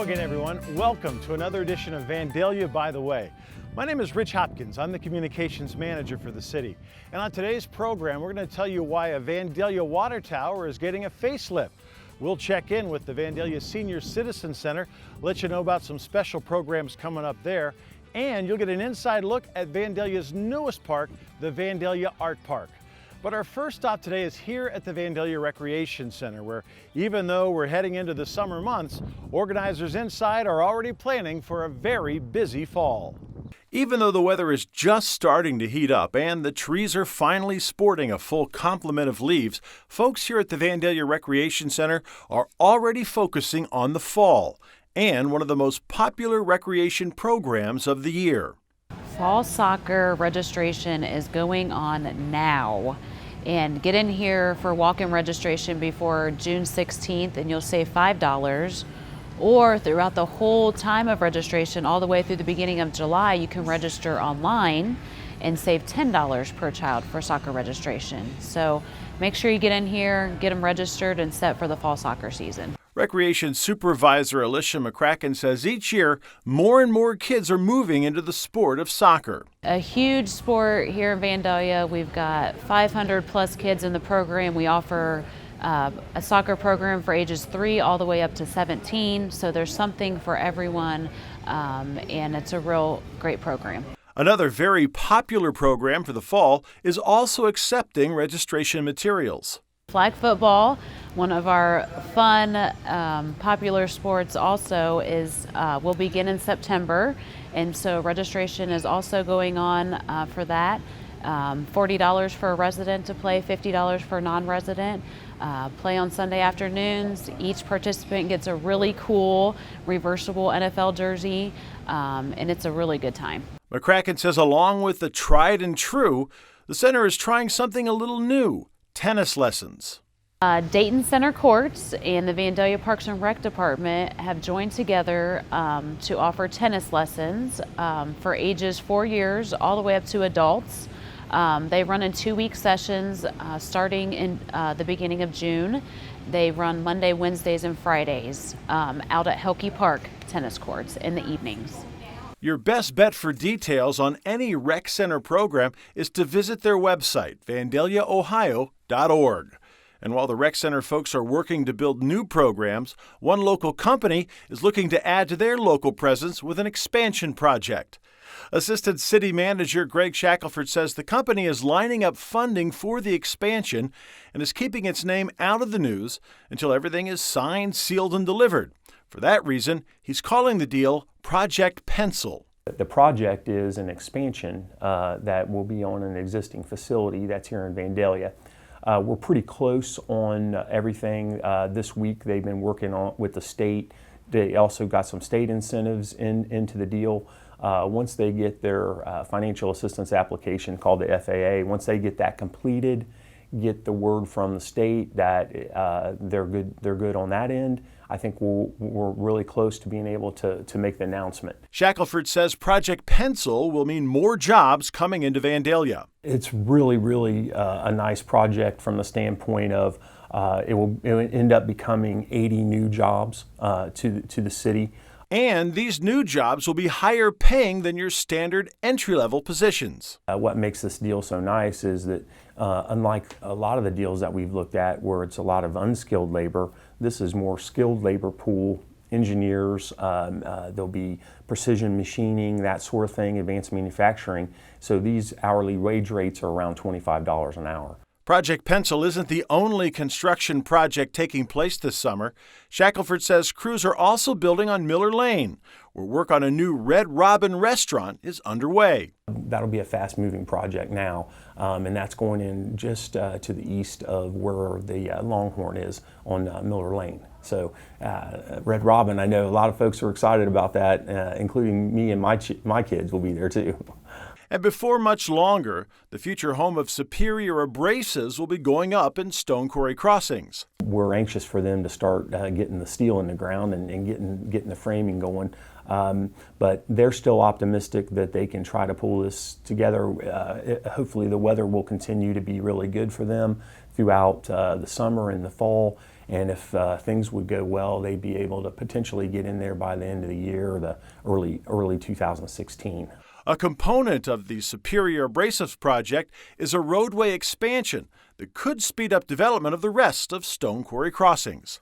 Hello again, everyone. Welcome to another edition of Vandalia By The Way. My name is Rich Hopkins. I'm the communications manager for the city. And on today's program, we're going to tell you why a Vandalia water tower is getting a facelift. We'll check in with the Vandalia Senior Citizens Center, let you know about some special programs coming up there, and you'll get an inside look at Vandalia's newest park, the Vandalia Art Park. But our first stop today is here at the Vandalia Recreation Center, where even though we're heading into the summer months, organizers inside are already planning for a very busy fall. Even though the weather is just starting to heat up and the trees are finally sporting a full complement of leaves, folks here at the Vandalia Recreation Center are already focusing on the fall and one of the most popular recreation programs of the year. Fall soccer registration is going on now, and get in here for walk-in registration before June 16th and you'll save $5, or throughout the whole time of registration all the way through the beginning of July you can register online and save $10 per child for soccer registration. So make sure you get in here, get them registered and set for the fall soccer season. Recreation Supervisor Alicia McCracken says each year more and more kids are moving into the sport of soccer. A huge sport here in Vandalia. We've got 500 plus kids in the program. We offer a soccer program for ages 3 all the way up to 17. So there's something for everyone, and it's a real great program. Another very popular program for the fall is also accepting registration materials. Flag football, one of our fun, popular sports also will begin in September, and so registration is also going on for that. $40 for a resident to play, $50 for a non-resident. Play on Sunday afternoons. Each participant gets a really cool reversible NFL jersey, and it's a really good time. McCracken says along with the tried and true, the center is trying something a little new: tennis lessons. Dayton Center Courts and the Vandalia Parks and Rec Department have joined together to offer tennis lessons for ages 4 years all the way up to adults. They run in 2-week sessions starting in the beginning of June. They run Monday, Wednesdays, and Fridays out at Helke Park tennis courts in the evenings. Your best bet for details on any rec center program is to visit their website, vandaliaohio.org. And while the rec center folks are working to build new programs, one local company is looking to add to their local presence with an expansion project. Assistant City Manager Greg Shackelford says the company is lining up funding for the expansion and is keeping its name out of the news until everything is signed, sealed, and delivered. For that reason, he's calling the deal Project Pencil. The project is an expansion that will be on an existing facility that's here in Vandalia. We're pretty close on everything. This week they've been working on with the state. They also got some state incentives into the deal. Once they get their financial assistance application called the FAA, once they get that completed, get the word from the state that they're good on that end, I think we're really close to being able to make the announcement. Shackelford says Project Pencil will mean more jobs coming into Vandalia. It's really a nice project from the standpoint of it will end up becoming 80 new jobs to the city. And these new jobs will be higher paying than your standard entry-level positions. What makes this deal so nice is that unlike a lot of the deals that we've looked at where it's a lot of unskilled labor, this is more skilled labor pool, engineers, there'll be precision machining, that sort of thing, advanced manufacturing. So these hourly wage rates are around $25 an hour. Project Pencil isn't the only construction project taking place this summer. Shackelford says crews are also building on Miller Lane, where work on a new Red Robin restaurant is underway. That'll be a fast-moving project now, and that's going in just to the east of where the Longhorn is on Miller Lane. So Red Robin, I know a lot of folks are excited about that, including me and my kids will be there too. And before much longer, the future home of Superior Abrasives will be going up in Stone Quarry Crossings. We're anxious for them to start getting the steel in the ground and getting the framing going. But they're still optimistic that they can try to pull this together. Hopefully the weather will continue to be really good for them throughout the summer and the fall, And if things would go well, they'd be able to potentially get in there by the end of the year or the early 2016. A component of the Superior Abrasives project is a roadway expansion that could speed up development of the rest of Stone Quarry crossings.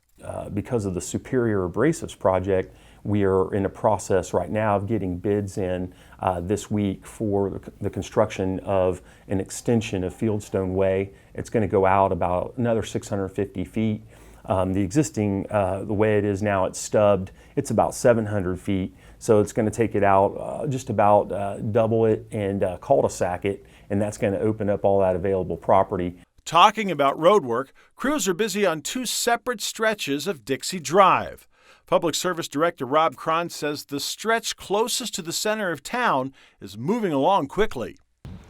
Because of the Superior Abrasives project, we are in the process right now of getting bids in this week for the construction of an extension of Fieldstone Way. It's going to go out about another 650 feet. The existing, the way it is now, it's stubbed. It's about 700 feet. So it's going to take it out just about double it and cul-de-sac it, and that's going to open up all that available property. Talking about road work, crews are busy on 2 separate stretches of Dixie Drive. Public Service Director Rob Cron says the stretch closest to the center of town is moving along quickly.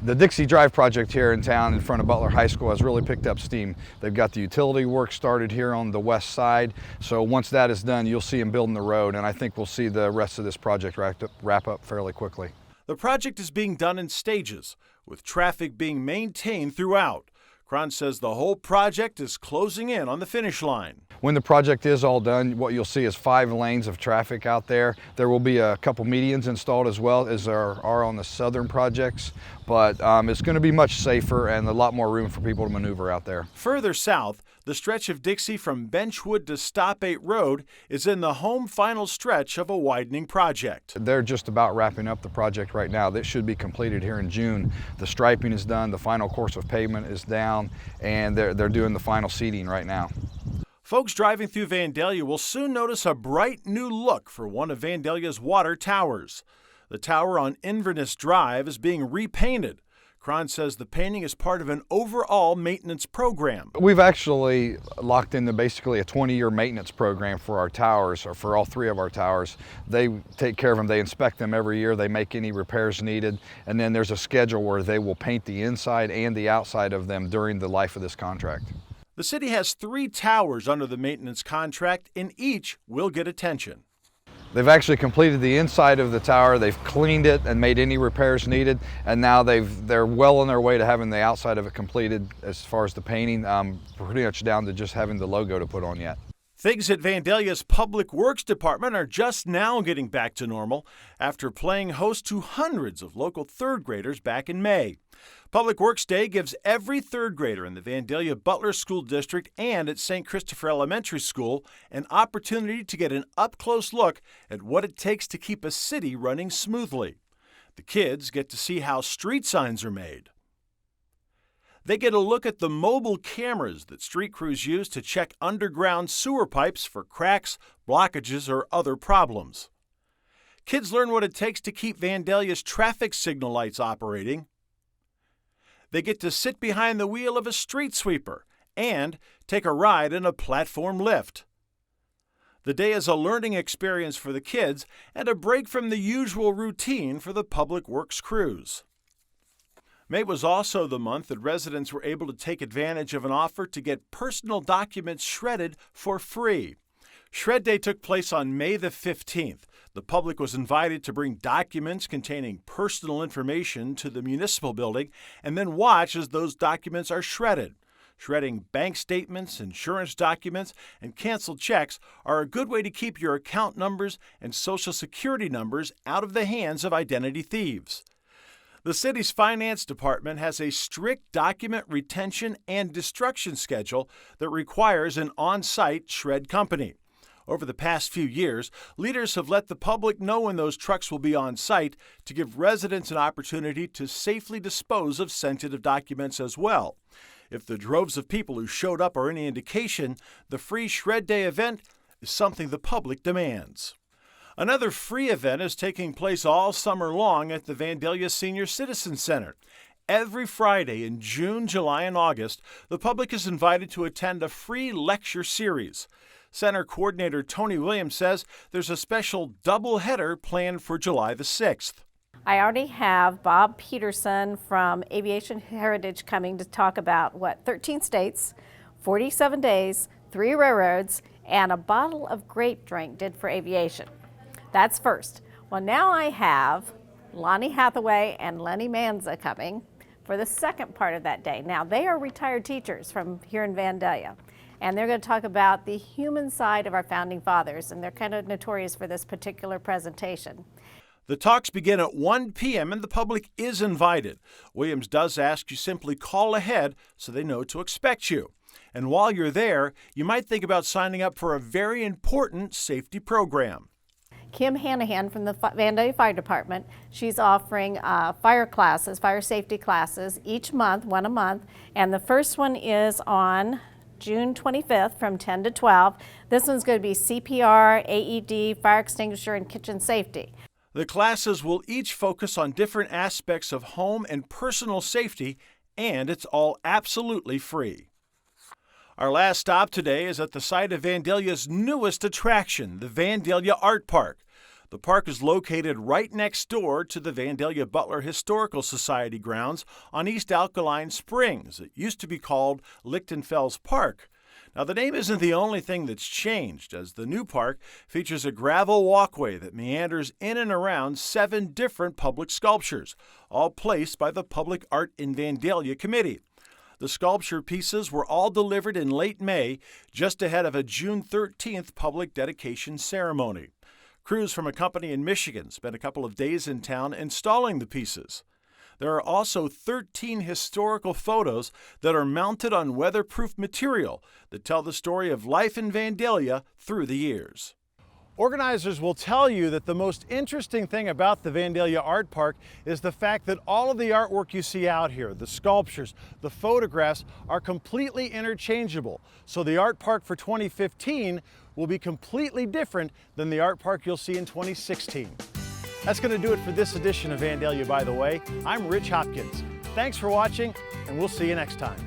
The Dixie Drive project here in town in front of Butler High School has really picked up steam. They've got the utility work started here on the west side, so once that is done, you'll see them building the road, and I think we'll see the rest of this project wrap up fairly quickly. The project is being done in stages, with traffic being maintained throughout. Cron says the whole project is closing in on the finish line. When the project is all done, what you'll see is 5 lanes of traffic out there. There will be a couple medians installed as well as there are on the southern projects, but it's going to be much safer and a lot more room for people to maneuver out there. Further south, the stretch of Dixie from Benchwood to Stop 8 Road is in the home final stretch of a widening project. They're just about wrapping up the project right now. This should be completed here in June. The striping is done, the final course of pavement is down, and they're doing the final seeding right now. Folks driving through Vandalia will soon notice a bright new look for one of Vandalia's water towers. The tower on Inverness Drive is being repainted. Cron says the painting is part of an overall maintenance program. We've actually locked into basically a 20-year maintenance program for our towers, or for all 3 of our towers. They take care of them, they inspect them every year, they make any repairs needed, and then there's a schedule where they will paint the inside and the outside of them during the life of this contract. The city has 3 towers under the maintenance contract, and each will get attention. They've actually completed the inside of the tower, they've cleaned it and made any repairs needed, and now they're well on their way to having the outside of it completed as far as the painting, pretty much down to just having the logo to put on yet. Things at Vandalia's Public Works Department are just now getting back to normal after playing host to hundreds of local 3rd graders back in May. Public Works Day gives every 3rd grader in the Vandalia Butler School District and at St. Christopher Elementary School an opportunity to get an up-close look at what it takes to keep a city running smoothly. The kids get to see how street signs are made. They get a look at the mobile cameras that street crews use to check underground sewer pipes for cracks, blockages, or other problems. Kids learn what it takes to keep Vandalia's traffic signal lights operating. They get to sit behind the wheel of a street sweeper and take a ride in a platform lift. The day is a learning experience for the kids and a break from the usual routine for the public works crews. May was also the month that residents were able to take advantage of an offer to get personal documents shredded for free. Shred Day took place on May the 15th. The public was invited to bring documents containing personal information to the municipal building and then watch as those documents are shredded. Shredding bank statements, insurance documents, and canceled checks are a good way to keep your account numbers and social security numbers out of the hands of identity thieves. The city's finance department has a strict document retention and destruction schedule that requires an on-site shred company. Over the past few years, leaders have let the public know when those trucks will be on site to give residents an opportunity to safely dispose of sensitive documents as well. If the droves of people who showed up are any indication, the free Shred Day event is something the public demands. Another free event is taking place all summer long at the Vandalia Senior Citizens Center. Every Friday in June, July, and August, the public is invited to attend a free lecture series. Center Coordinator Tony Williams says there's a special doubleheader planned for July the 6th. I already have Bob Peterson from Aviation Heritage coming to talk about 13 states, 47 days, 3 railroads, and a bottle of grape drink did for aviation. That's first. Well, now I have Lonnie Hathaway and Lenny Manza coming for the second part of that day. Now, they are retired teachers from here in Vandalia, and they're going to talk about the human side of our founding fathers, and they're kind of notorious for this particular presentation. The talks begin at 1 p.m. and the public is invited. Williams does ask you simply call ahead so they know to expect you. And while you're there, you might think about signing up for a very important safety program. Kim Hanahan from the Vandalia Fire Department, she's offering fire classes, fire safety classes each month, one a month, and the first one is on June 25th from 10 to 12. This one's going to be CPR, AED, fire extinguisher, and kitchen safety. The classes will each focus on different aspects of home and personal safety, and it's all absolutely free. Our last stop today is at the site of Vandalia's newest attraction, the Vandalia Art Park. The park is located right next door to the Vandalia Butler Historical Society grounds on East Alkaline Springs. It used to be called Lichtenfels Park. Now, the name isn't the only thing that's changed, as the new park features a gravel walkway that meanders in and around 7 different public sculptures, all placed by the Public Art in Vandalia Committee. The sculpture pieces were all delivered in late May, just ahead of a June 13th public dedication ceremony. Crews from a company in Michigan spent a couple of days in town installing the pieces. There are also 13 historical photos that are mounted on weatherproof material that tell the story of life in Vandalia through the years. Organizers will tell you that the most interesting thing about the Vandalia Art Park is the fact that all of the artwork you see out here, the sculptures, the photographs, are completely interchangeable. So the Art Park for 2015 will be completely different than the Art Park you'll see in 2016. That's going to do it for this edition of Vandalia By The Way. I'm Rich Hopkins. Thanks for watching, and we'll see you next time.